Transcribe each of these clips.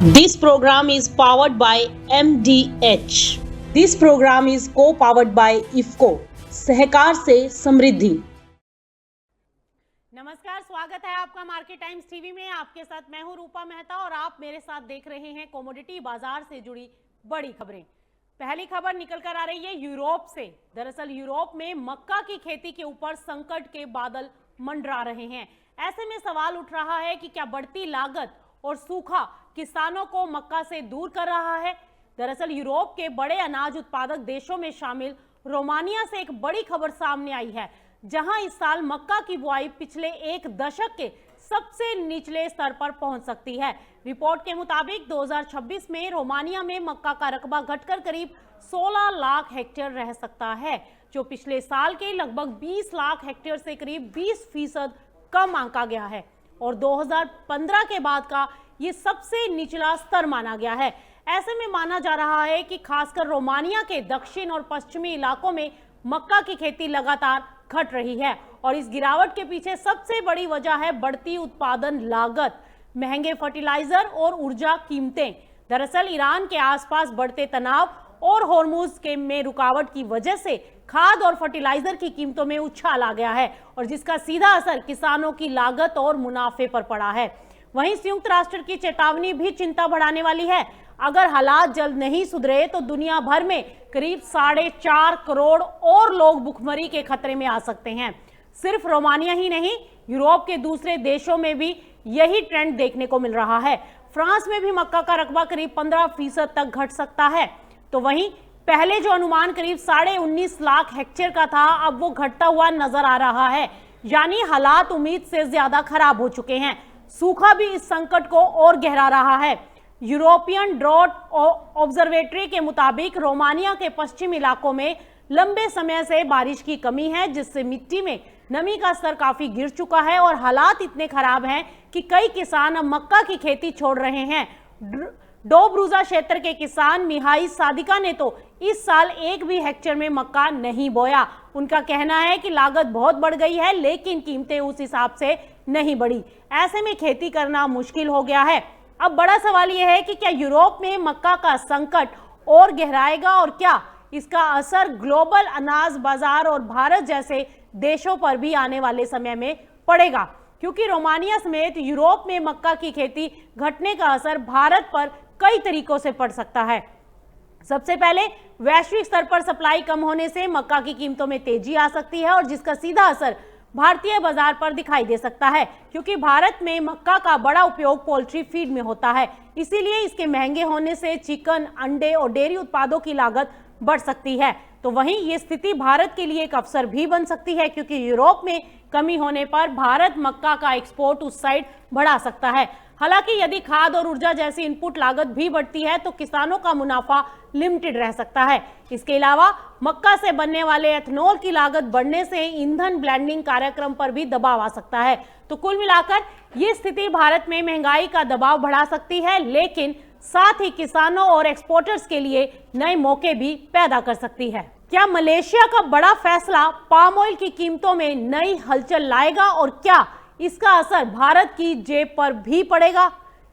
This program is powered by MDH. This program is co-powered by IFCO. सहकार से समृद्धि। नमस्कार, स्वागत है आपका मार्केट टाइम्स टीवी में। आपके साथ मैं हूं रूपा मेहता और आप मेरे साथ देख रहे हैं कमोडिटी बाजार से जुड़ी बड़ी खबरें। पहली खबर निकल कर आ रही है यूरोप से। दरअसल यूरोप में मक्का की खेती के ऊपर संकट के बादल मंडरा रहे हैं। ऐसे में सवाल उठ रहा है कि क्या बढ़ती लागत और सूखा किसानों को मक्का से दूर कर रहा है। दरअसल यूरोप के बड़े अनाज उत्पादक देशों में शामिल रोमानिया से एक बड़ी खबर सामने आई है, जहां इस साल मक्का की बुआई पिछले एक दशक के सबसे निचले स्तर पर पहुंच सकती है। रिपोर्ट के मुताबिक 2026 में रोमानिया में मक्का का रकबा घटकर करीब 16 लाख हेक्टेयर रह सकता है, जो पिछले साल के लगभग 20 लाख हेक्टेयर से करीब 20% कम आंका गया है और 2015 के बाद का ये सबसे निचला स्तर माना गया है। ऐसे में माना जा रहा है कि खासकर रोमानिया के दक्षिण और पश्चिमी इलाकों में मक्का की खेती लगातार घट रही है और इस गिरावट के पीछे सबसे बड़ी वजह है बढ़ती उत्पादन लागत, महंगे फर्टिलाइजर और ऊर्जा कीमतें। दरअसल ईरान के आसपास बढ़ते तनाव और हॉर्मुज में रुकावट की वजह से खाद और फर्टिलाइजर की कीमतों में उछाल आ गया है और जिसका सीधा असर किसानों की लागत और मुनाफे पर पड़ा है। वहीं संयुक्त राष्ट्र की चेतावनी भी चिंता बढ़ाने वाली है। अगर हालात जल्द नहीं सुधरे तो दुनिया भर में करीब 4.5 करोड़ और लोग भुखमरी के खतरे में आ सकते हैं। सिर्फ रोमानिया ही नहीं, यूरोप के दूसरे देशों में भी यही ट्रेंड देखने को मिल रहा है। फ्रांस में भी मक्का का रकबा करीब 15% तक घट सकता है। तो वहीं पहले जो अनुमान करीब 19.5 लाख हेक्टेयर का था, अब वो घटता हुआ नजर आ रहा है, यानी हालात उम्मीद से ज्यादा खराब हो चुके हैं। सूखा भी इस संकट को और गहरा रहा है। यूरोपियन ड्रॉट ऑब्जर्वेटरी के मुताबिक रोमानिया के पश्चिम इलाकों में लंबे समय से बारिश की कमी है, जिससे मिट्टी में नमी का स्तर काफी गिर चुका है और हालात इतने खराब हैं कि कई किसान अब मक्का की खेती छोड़ रहे हैं। डोब्रूजा क्षेत्र के किसान मिहाई सादिका ने तो इस साल एक भी हेक्टेयर में मक्का नहीं बोया। उनका कहना है कि लागत बहुत बढ़ गई है, लेकिन कीमतें उस हिसाब से नहीं बढ़ी। ऐसे में खेती करना मुश्किल हो गया है। अब बड़ा सवाल यह है कि क्या यूरोप में मक्का का संकट और गहराएगा और क्या इसका असर ग्लोबल अनाज बाजार और भारत जैसे देशों पर भी आने वाले समय में पड़ेगा, क्योंकि रोमानिया समेत यूरोप में मक्का की खेती घटने का असर भारत पर कई तरीकों से पड़ सकता है। सबसे पहले वैश्विक स्तर पर सप्लाई कम होने से मक्का की कीमतों में तेजी आ सकती है और जिसका सीधा असर भारतीय बाजार पर दिखाई दे सकता है, क्योंकि भारत में मक्का का बड़ा उपयोग पोल्ट्री फीड में होता है। इसीलिए इसके महंगे होने से चिकन, अंडे और डेयरी उत्पादों की लागत बढ़ सकती है। तो वहीं ये स्थिति भारत के लिए एक अवसर भी बन सकती है, क्योंकि यूरोप में कमी होने पर भारत मक्का का एक्सपोर्ट उस साइड बढ़ा सकता है। हालांकि यदि खाद और ऊर्जा जैसी इनपुट लागत भी बढ़ती है तो किसानों का मुनाफा लिमिटेड रह सकता है। इसके अलावा मक्का से बनने वाले एथनॉल की लागत बढ़ने से ईंधन ब्लेंडिंग कार्यक्रम पर भी दबाव आ सकता है। तो कुल मिलाकर ये स्थिति भारत में महंगाई का दबाव बढ़ा सकती है, लेकिन साथ ही किसानों और एक्सपोर्टर्स के लिए नए मौके भी पैदा कर सकती है। क्या मलेशिया का बड़ा फैसला पाम ऑयल की कीमतों में नई हलचल लाएगा और क्या इसका असर भारत की जेब पर भी पड़ेगा?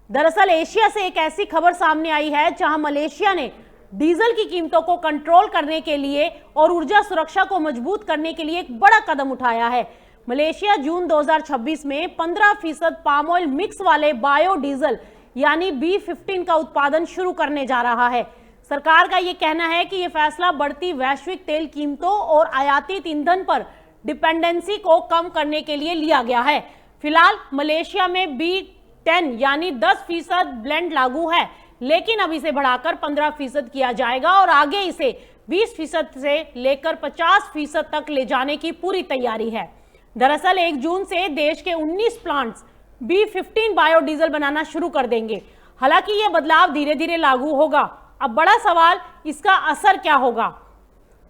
दरअसल एशिया से एक ऐसी खबर सामने आई है जहां मलेशिया ने डीजल की कीमतों को कंट्रोल करने के लिए और ऊर्जा सुरक्षा को मजबूत करने के लिए एक बड़ा कदम उठाया है। मलेशिया जून 2026 में 15% पाम ऑयल मिक्स वाले बायोडीजल यानी B15 का उत्पादन शुरू करने जा रहा है। सरकार का ये कहना है कि ये फैसला बढ़ती वैश्विक तेल कीमतों और आयातित ईंधन पर डिपेंडेंसी को कम करने के लिए लिया गया है। फिलहाल मलेशिया में B10 यानी 10% ब्लेंड लागू है, लेकिन अब इसे बढ़ाकर 15% किया जाएगा और आगे इसे 20% से लेकर 50% तक ले जाने की पूरी तैयारी है। दरअसल 1 जून से देश के 19 प्लांट्स B15 बायोडीजल बनाना शुरू कर देंगे। हालांकि यह बदलाव धीरे धीरे लागू होगा। अब बड़ा सवाल इसका असर क्या होगा।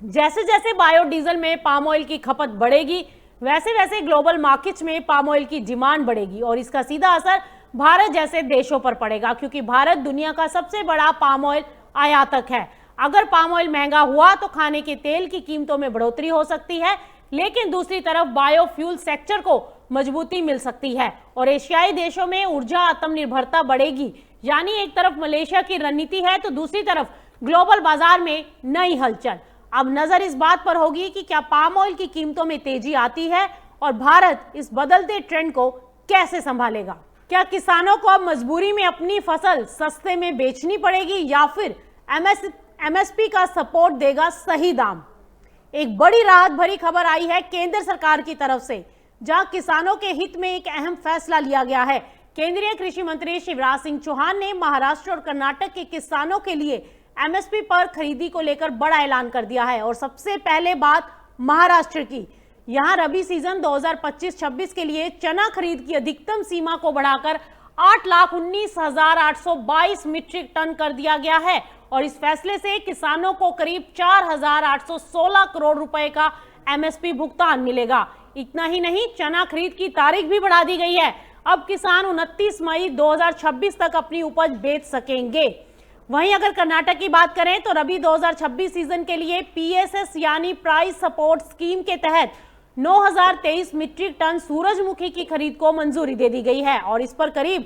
जैसे जैसे बायोडीजल में पाम ऑयल की खपत बढ़ेगी, वैसे वैसे ग्लोबल मार्केट्स में पाम ऑयल की डिमांड बढ़ेगी और इसका सीधा असर भारत जैसे देशों पर पड़ेगा, क्योंकि भारत दुनिया का सबसे बड़ा पाम ऑयल आयातक है। अगर पाम ऑयल महंगा हुआ तो खाने के तेल की कीमतों में बढ़ोतरी हो सकती है, लेकिन दूसरी तरफ बायोफ्यूल सेक्टर को मजबूती मिल सकती है और एशियाई देशों में ऊर्जा आत्मनिर्भरता बढ़ेगी। यानी एक तरफ मलेशिया की रणनीति है तो दूसरी तरफ ग्लोबल बाजार में नई हलचल। अब नजर इस बात पर होगी कि क्या पाम ऑयल की कीमतों में तेजी आती है और भारत इस बदलते ट्रेंड को कैसे संभालेगा। क्या किसानों को अब मजबूरी में अपनी फसल सस्ते में बेचनी पड़ेगी या फिर एमएसपी का सपोर्ट देगा सही दाम। एक बड़ी राहत भरी खबर आई है केंद्र सरकार की तरफ से, जहां किसानों के हित में एक अहम फैसला लिया गया है। केंद्रीय कृषि मंत्री शिवराज सिंह चौहान ने महाराष्ट्र और कर्नाटक के किसानों के लिए एमएसपी पर खरीदी को लेकर बड़ा ऐलान कर दिया है। और सबसे पहले बात महाराष्ट्र की, यहां रबी सीजन 2025-26 के लिए चना खरीद की अधिकतम सीमा को बढ़ाकर 8,19,822 मीट्रिक टन कर दिया गया है। और इस फैसले से किसानों को करीब 4,816 करोड़ रुपए का एमएसपी भुगतान मिलेगा। इतना ही नहीं, चना खरीद की तारीख भी बढ़ा दी गई है। अब किसान 29 मई 2026 तक अपनी उपज बेच सकेंगे। वहीं अगर कर्नाटक की बात करें तो रबी 2026 सीजन के लिए पीएसएस यानी प्राइस सपोर्ट स्कीम के तहत 9,023 मीट्रिक टन सूरजमुखी की खरीद को मंजूरी दे दी गई है और इस पर करीब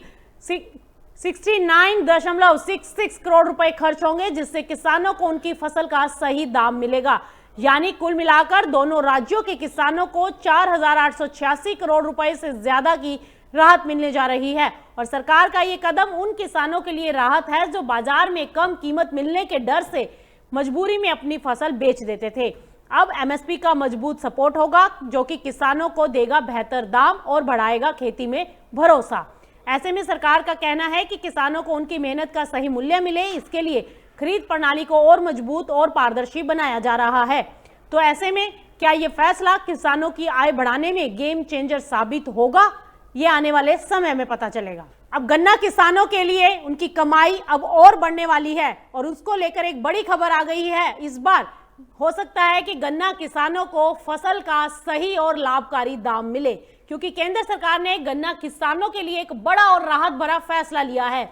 69.66 करोड़ रुपए खर्च होंगे, जिससे किसानों को उनकी फसल का सही दाम मिलेगा। यानी कुल मिलाकर दोनों राज्यों के किसानों को 4,886 करोड़ रुपए से ज्यादा की राहत मिलने जा रही है। और सरकार का ये कदम उन किसानों के लिए राहत है जो बाजार में कम कीमत मिलने के डर से मजबूरी में अपनी फसल बेच देते थे। अब एमएसपी का मजबूत सपोर्ट होगा जो कि किसानों को देगा बेहतर दाम और बढ़ाएगा खेती में भरोसा। ऐसे में सरकार का कहना है कि किसानों को उनकी मेहनत का सही मूल्य मिले, इसके लिए खरीद प्रणाली को और मजबूत और पारदर्शी बनाया जा रहा है। तो ऐसे में क्या ये फैसला किसानों की आय बढ़ाने में गेम चेंजर साबित होगा, ये आने वाले समय में पता चलेगा। अब गन्ना किसानों के लिए उनकी कमाई अब और बढ़ने वाली है और उसको लेकर एक बड़ी खबर आ गई है। इस बार हो सकता है कि गन्ना किसानों को फसल का सही और लाभकारी दाम मिले, क्योंकि केंद्र सरकार ने गन्ना किसानों के लिए एक बड़ा और राहत भरा फैसला लिया है।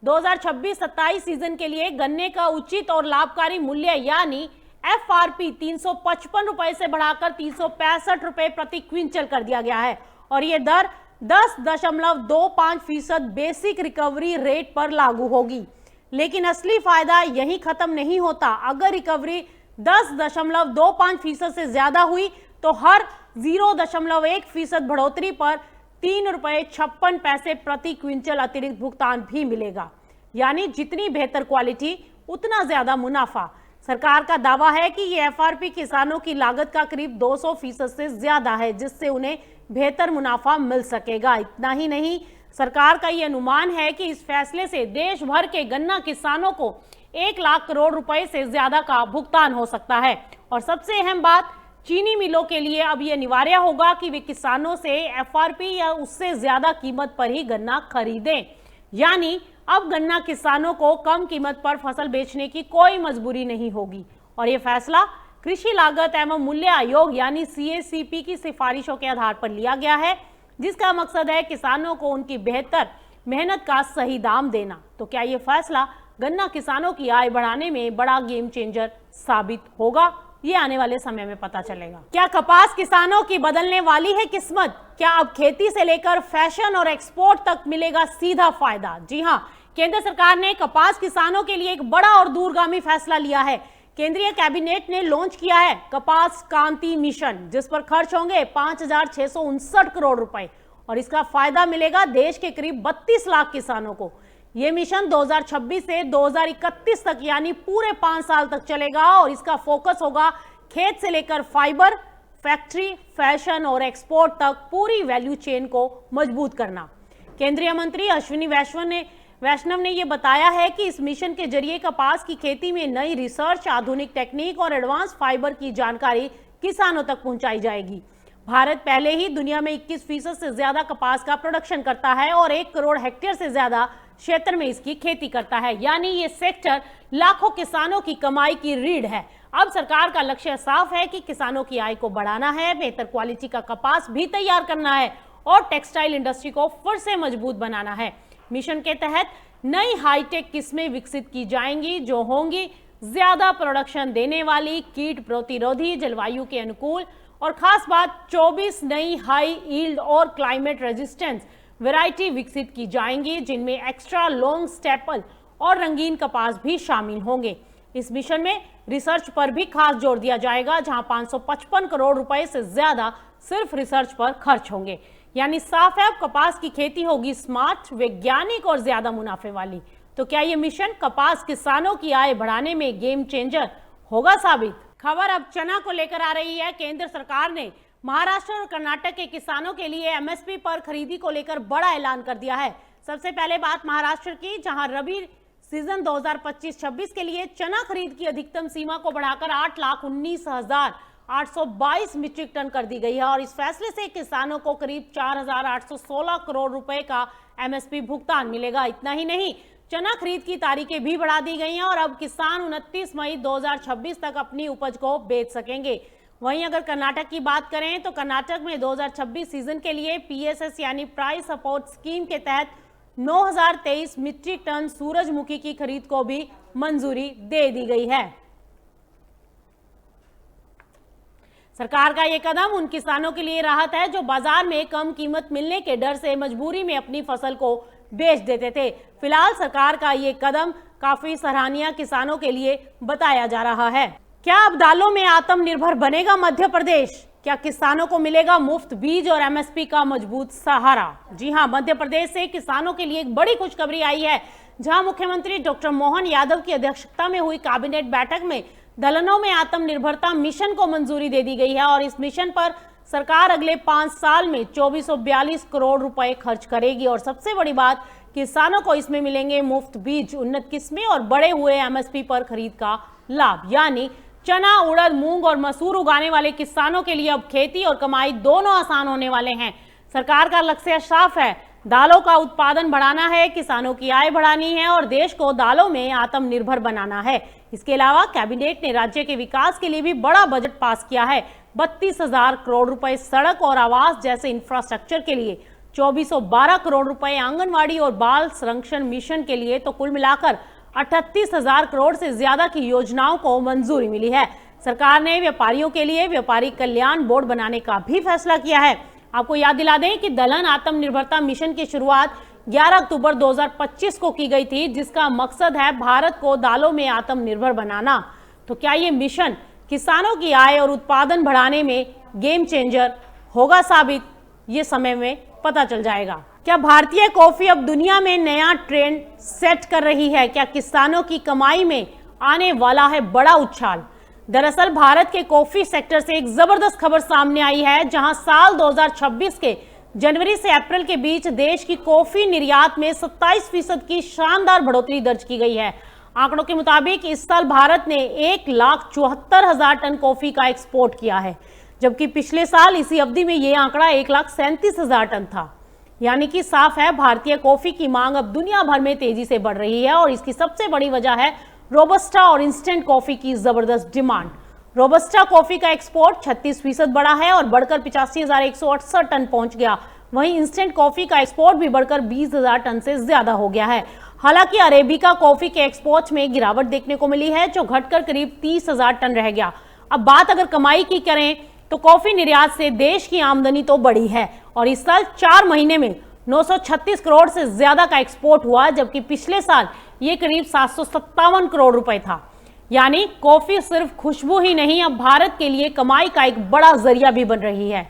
2026-27 सीजन के लिए गन्ने का उचित और लाभकारी मूल्य यानी एफआरपी 355 रुपए से बढ़ाकर 365 रुपए प्रति क्विंटल कर दिया गया है और यह दर 10.25% बेसिक रिकवरी रेट पर लागू होगी। लेकिन असली फायदा यही खत्म नहीं होता। अगर रिकवरी 10.25% से ज्यादा हुई तो हर 0.1% बढ़ोतरी पर 3 रुपए 56 पैसे प्रति क्विंटल अतिरिक्त भुगतान भी मिलेगा। यानी जितनी बेहतर क्वालिटी उतना ज्यादा मुनाफा। सरकार का दावा है कि ये एफआरपी किसानों की लागत का करीब 200% से ज्यादा है, जिससे उन्हें बेहतर मुनाफा मिल सकेगा। इतना ही नहीं, सरकार का ये अनुमान है कि इस फैसले से देश भर के गन्ना किसानों को 1 लाख करोड़ रुपए से ज्यादा का भुगतान हो सकता है। और सबसे अहम बात, चीनी मिलों के लिए अब यह अनिवार्य होगा कि वे किसानों से एफआरपी या उससे ज्यादा कीमत पर ही गन्ना खरीदें। यानी अब गन्ना किसानों को कम कीमत पर फसल बेचने की कोई मजबूरी नहीं होगी। और यह फैसला कृषि लागत एवं मूल्य आयोग यानी CACP की सिफारिशों के आधार पर लिया गया है, जिसका मकसद है किसानों को उनकी बेहतर मेहनत का सही दाम देना। तो क्या यह फैसला गन्ना किसानों की आय बढ़ाने में बड़ा गेम चेंजर साबित होगा, ये आने वाले समय में पता चलेगा। क्या कपास किसानों की बदलने वाली है किस्मत? क्या अब खेती से लेकर फैशन और एक्सपोर्ट तक मिलेगा सीधा फायदा? जी हाँ, केंद्र सरकार ने कपास किसानों के लिए एक बड़ा और दूरगामी फैसला लिया है। केंद्रीय कैबिनेट ने लॉन्च किया है कपास क्रांति मिशन, जिस पर खर्च होंगे 5,659 करोड़ रुपए और इसका फायदा मिलेगा देश के करीब 32 लाख किसानों को। यह मिशन 2026 से 2031 तक यानी पूरे 5 साल तक चलेगा और इसका फोकस होगा खेत से लेकर फाइबर, फैक्ट्री, फैशन और एक्सपोर्ट तक पूरी वैल्यू चेन को मजबूत करना। केंद्रीय मंत्री अश्विनी वैष्णव ने यह बताया है कि इस मिशन के जरिए कपास की खेती में नई रिसर्च, आधुनिक टेक्निक और एडवांस फाइबर की जानकारी किसानों तक पहुंचाई जाएगी। भारत पहले ही दुनिया में 21% से ज्यादा कपास का प्रोडक्शन करता है और 1 करोड़ हेक्टेयर से ज्यादा क्षेत्र में इसकी खेती करता है। यानी ये सेक्टर लाखों किसानों की कमाई की रीढ़ है। अब सरकार का लक्ष्य साफ है कि किसानों की आय को बढ़ाना है, बेहतर क्वालिटी का कपास भी तैयार करना है और टेक्सटाइल इंडस्ट्री को फिर से मजबूत बनाना है। मिशन के तहत नई हाईटेक किस्में विकसित की जाएंगी जो होंगी ज्यादा प्रोडक्शन देने वाली, कीट प्रतिरोधी, जलवायु के अनुकूल और खास बात 24 नई हाई यील्ड और क्लाइमेट रेजिस्टेंस वैरायटी विकसित की जाएंगी, जिनमें एक्स्ट्रा लॉन्ग स्टेपल और रंगीन कपास भी शामिल होंगे। इस मिशन में रिसर्च पर भी खास जोर दिया जाएगा, जहां 555 करोड़ रुपए से ज्यादा सिर्फ रिसर्च पर खर्च होंगे। यानी साफ है, अब कपास की खेती होगी स्मार्ट, वैज्ञानिक और ज्यादा मुनाफे वाली। तो क्या ये मिशन कपास किसानों की आय बढ़ाने में गेम चेंजर होगा साबित? खबर अब चना को लेकर आ रही है। केंद्र सरकार ने महाराष्ट्र और कर्नाटक के किसानों के लिए एमएसपी पर खरीदी को लेकर बड़ा ऐलान कर दिया है। सबसे पहले बात महाराष्ट्र की, जहां रबी सीजन 2025-26 के लिए चना खरीद की अधिकतम सीमा को बढ़ाकर 8,19,822 मीट्रिक टन कर दी गई है और इस फैसले से किसानों को करीब 4,816 करोड़ रुपए का एमएसपी भुगतान मिलेगा। इतना ही नहीं, चना खरीद की तारीखें भी बढ़ा दी गई हैं और अब किसान 29 मई 2026 तक अपनी उपज को बेच सकेंगे। वहीं अगर कर्नाटक की बात करें तो कर्नाटक में 2026 सीजन के लिए पीएसएस यानी प्राइस सपोर्ट स्कीम के तहत 9,023 मीट्रिक टन सूरजमुखी की खरीद को भी मंजूरी दे दी गई है। सरकार का ये कदम उन किसानों के लिए राहत है जो बाजार में कम कीमत मिलने के डर से मजबूरी में अपनी फसल को बेच देते थे। फिलहाल सरकार का ये कदम काफी सराहनीय किसानों के लिए बताया जा रहा है। क्या अब दालों में आत्मनिर्भर बनेगा मध्य प्रदेश? क्या किसानों को मिलेगा मुफ्त बीज और एमएसपी का मजबूत सहारा? जी हां, मध्य प्रदेश से किसानों के लिए एक बड़ी खुशखबरी आई है, जहां मुख्यमंत्री डॉक्टर मोहन यादव की अध्यक्षता में हुई कैबिनेट बैठक में दलहनों में आत्मनिर्भरता मिशन को मंजूरी दे दी गई है और इस मिशन पर सरकार अगले 5 साल में 2442 करोड़ रुपए खर्च करेगी। और सबसे बड़ी बात, किसानों को इसमें मिलेंगे मुफ्त बीज, उन्नत किस्में और बढ़े हुए एमएसपी पर खरीद का लाभ। यानी चना, उड़द, मूंग और मसूर उगाने वाले किसानों के लिए अब खेती और कमाई दोनों आसान होने वाले हैं। सरकार का लक्ष्य साफ है, दालों का उत्पादन बढ़ाना है, किसानों की आय बढ़ानी है और देश को दालों में आत्मनिर्भर बनाना है। इसके अलावा कैबिनेट ने राज्य के विकास के लिए भी बड़ा बजट पास किया है। 32,000 करोड़ रुपए सड़क और आवास जैसे इंफ्रास्ट्रक्चर के लिए, 2412 करोड़ रुपए आंगनवाड़ी और बाल संरक्षण मिशन के लिए, तो कुल मिलाकर 38,000 करोड़ से ज्यादा की योजनाओं को मंजूरी मिली है। सरकार ने व्यापारियों के लिए व्यापारी कल्याण बोर्ड बनाने का भी फैसला किया है। आपको याद दिला दें कि दलहन आत्मनिर्भरता मिशन की शुरुआत 11 अक्टूबर 2025 को की गई थी, जिसका मकसद है भारत को दालों में आत्मनिर्भर बनाना। तो क्या ये मिशन किसानों की आय और उत्पादन बढ़ाने में गेम चेंजर होगा साबित? ये समय में पता चल जाएगा। क्या भारतीय कॉफी अब दुनिया में नया ट्रेंड सेट कर रही है? क्या किसानों की कमाई में आने वाला है बड़ा उछाल? दरअसल भारत के कॉफी सेक्टर से एक जबरदस्त खबर सामने आई है, जहां साल 2026 के जनवरी से अप्रैल के बीच देश की कॉफी निर्यात में 27% की शानदार बढ़ोतरी दर्ज की गई है। आंकड़ों के मुताबिक इस साल भारत ने 1,74,000 टन कॉफी का एक्सपोर्ट किया है, जबकि पिछले साल इसी अवधि में यह आंकड़ा 1,37,000 टन था। यानी कि साफ है, भारतीय कॉफी की मांग अब दुनिया भर में तेजी से बढ़ रही है और इसकी सबसे बड़ी वजह है रोबस्टा और इंस्टेंट कॉफी की जबरदस्त डिमांड। रोबस्टा कॉफी का एक्सपोर्ट 36% बढ़ा है और बढ़कर 85,168 टन पहुंच गया। वहीं इंस्टेंट कॉफी का एक्सपोर्ट भी बढ़कर 20,000 टन से ज्यादा हो गया है। हालांकि अरेबिका कॉफी के एक्सपोर्ट में गिरावट देखने को मिली है, जो घटकर करीब 30,000 टन रह गया। अब बात अगर कमाई की करें तो कॉफी निर्यात से देश की आमदनी तो बढ़ी है और इस साल 4 महीने में 936 करोड़ से ज्यादा का एक्सपोर्ट हुआ, जबकि पिछले साल ये करीब 757 करोड़ रुपए था। यानी कॉफी सिर्फ खुशबू ही नहीं, अब भारत के लिए कमाई का एक बड़ा जरिया भी बन रही है।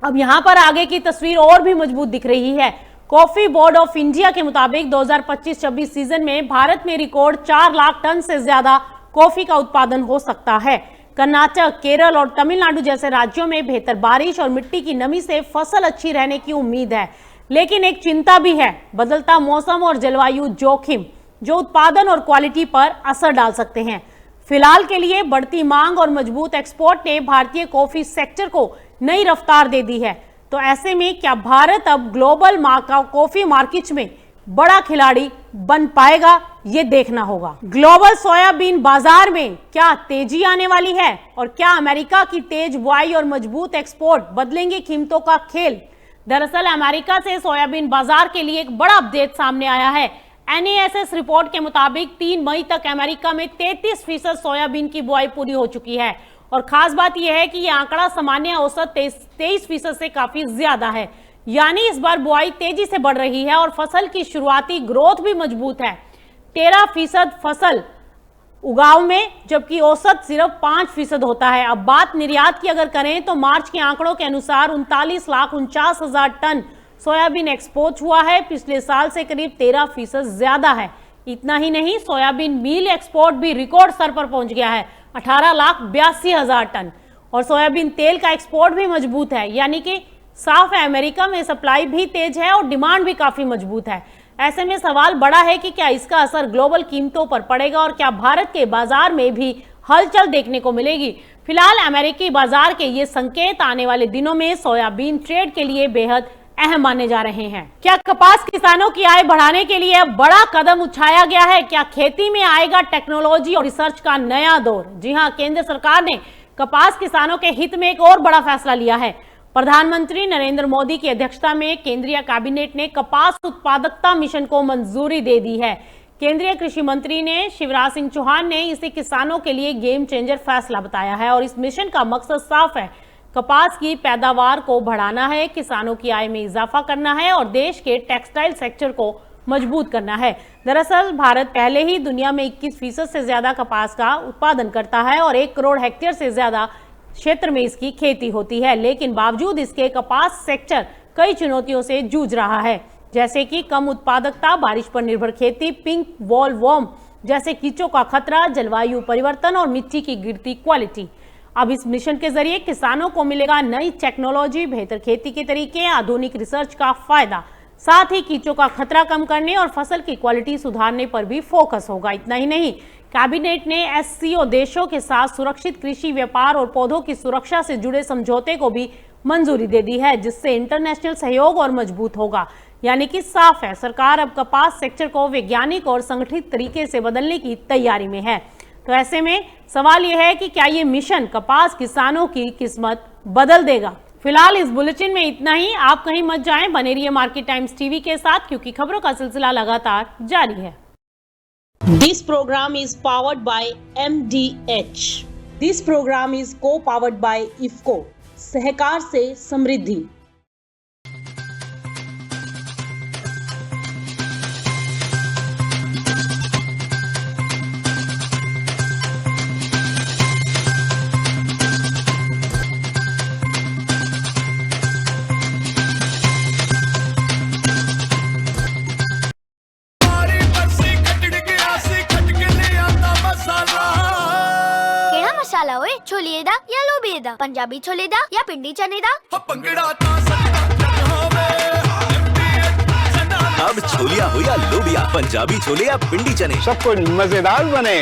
अब यहां पर आगे की तस्वीर और भी मजबूत दिख रही है। कॉफी बोर्ड ऑफ इंडिया के मुताबिक 2025-26 सीजन में भारत में रिकॉर्ड 4 लाख टन से ज्यादा कॉफी का उत्पादन हो सकता है। कर्नाटक, केरल और तमिलनाडु जैसे राज्यों में बेहतर बारिश और मिट्टी की नमी से फसल अच्छी रहने की उम्मीद है, लेकिन एक चिंता भी है, बदलता मौसम और जलवायु जोखिम, जो उत्पादन और क्वालिटी पर असर डाल सकते हैं। फिलहाल के लिए बढ़ती मांग और मजबूत एक्सपोर्ट ने भारतीय कॉफी सेक्टर को नई रफ्तार दे दी है। तो ऐसे में क्या भारत अब ग्लोबल कॉफी मार्केट में बड़ा खिलाड़ी बन पाएगा? ये देखना होगा। ग्लोबल सोयाबीन बाजार में क्या तेजी आने वाली है और क्या अमेरिका की तेज बुआई और मजबूत एक्सपोर्ट बदलेंगे कीमतों का खेल? दरअसल अमेरिका से सोयाबीन बाजार के लिए एक बड़ा अपडेट सामने आया है। NASS रिपोर्ट के मुताबिक 3 मई तक अमेरिका में 33% सोयाबीन की बुआई पूरी हो चुकी है और खास बात यह है कि यह आंकड़ा सामान्य औसत 23% से काफी ज्यादा है। यानी इस बार बुआई तेजी से बढ़ रही है और फसल की शुरुआती ग्रोथ भी मजबूत है। 13% फसल उगाव में, जबकि औसत सिर्फ 5% होता है। अब बात निर्यात की अगर करें तो मार्च के आंकड़ों के अनुसार 39,49,000 टन सोयाबीन एक्सपोर्ट हुआ है, पिछले साल से करीब 13% ज्यादा है। इतना ही नहीं, सोयाबीन मील एक्सपोर्ट भी रिकॉर्ड स्तर पर पहुंच गया है, 18,82,000 टन। और सोयाबीन तेल का एक्सपोर्ट भी मजबूत है, यानी कि साफ है, अमेरिका में सप्लाई भी तेज है और डिमांड भी काफी मजबूत है। ऐसे में सवाल बड़ा है कि क्या इसका असर ग्लोबल कीमतों पर पड़ेगा और क्या भारत के बाजार में भी हलचल देखने को मिलेगी। फिलहाल अमेरिकी बाजार के ये संकेत आने वाले दिनों में सोयाबीन ट्रेड के लिए बेहद अहम माने जा रहे हैं। क्या कपास किसानों की आय बढ़ाने के लिए अब बड़ा कदम उठाया गया है? क्या खेती में आएगा टेक्नोलॉजी और रिसर्च का नया दौर? जी हां, केंद्र सरकार ने कपास किसानों के हित में एक और बड़ा फैसला लिया है। प्रधानमंत्री नरेंद्र मोदी की अध्यक्षता में केंद्रीय कैबिनेट ने कपास उत्पादकता मिशन को मंजूरी दे दी है। केंद्रीय कृषि मंत्री ने शिवराज सिंह चौहान ने इसे किसानों के लिए गेम चेंजर फैसला बताया है और इस मिशन का मकसद साफ है, कपास की पैदावार को बढ़ाना है, किसानों की आय में इजाफा करना है और देश के टेक्सटाइल सेक्टर को मजबूत करना है। दरअसल भारत पहले ही दुनिया में 21% से ज्यादा कपास का उत्पादन करता है और 1 करोड़ हेक्टेयर से ज्यादा क्षेत्र में इसकी खेती होती है, लेकिन बावजूद इसके कपास सेक्टर कई चुनौतियों से जूझ रहा है, जैसे कि कम उत्पादकता, बारिश पर निर्भर खेती, पिंक वॉलवॉर्म जैसे कीचों का खतरा, जलवायु परिवर्तन और मिट्टी की गिरती क्वालिटी। अब इस मिशन के जरिए किसानों को मिलेगा नई टेक्नोलॉजी, बेहतर खेती के तरीके, आधुनिक रिसर्च का फायदा, साथ ही कीचों का खतरा कम करने और फसल की क्वालिटी सुधारने पर भी फोकस होगा। इतना ही नहीं, कैबिनेट ने एससीओ देशों के साथ सुरक्षित कृषि व्यापार और पौधों की सुरक्षा से जुड़े समझौते को भी मंजूरी दे दी है, जिससे इंटरनेशनल सहयोग और मजबूत होगा। यानी कि साफ है, सरकार अब कपास सेक्टर को वैज्ञानिक और संगठित तरीके से बदलने की तैयारी में है। तो ऐसे में सवाल यह है कि क्या ये मिशन कपास किसानों की किस्मत बदल देगा। फिलहाल इस बुलेटिन में इतना ही। आप कहीं मत जाएं, बने रहिए मार्केट टाइम्स टीवी के साथ, क्योंकि खबरों का सिलसिला लगातार जारी है। This program is powered by MDH. This program is co-powered by IFCO. सहकार से समृद्धि। मसाला ओए, छोलिए दा या लोबिए दा, पंजाबी छोले दा या पिंडी चने दा। अब छोलिया हो या लोबिया, पंजाबी छोले या पिंडी चने, सब कुछ मजेदार बने।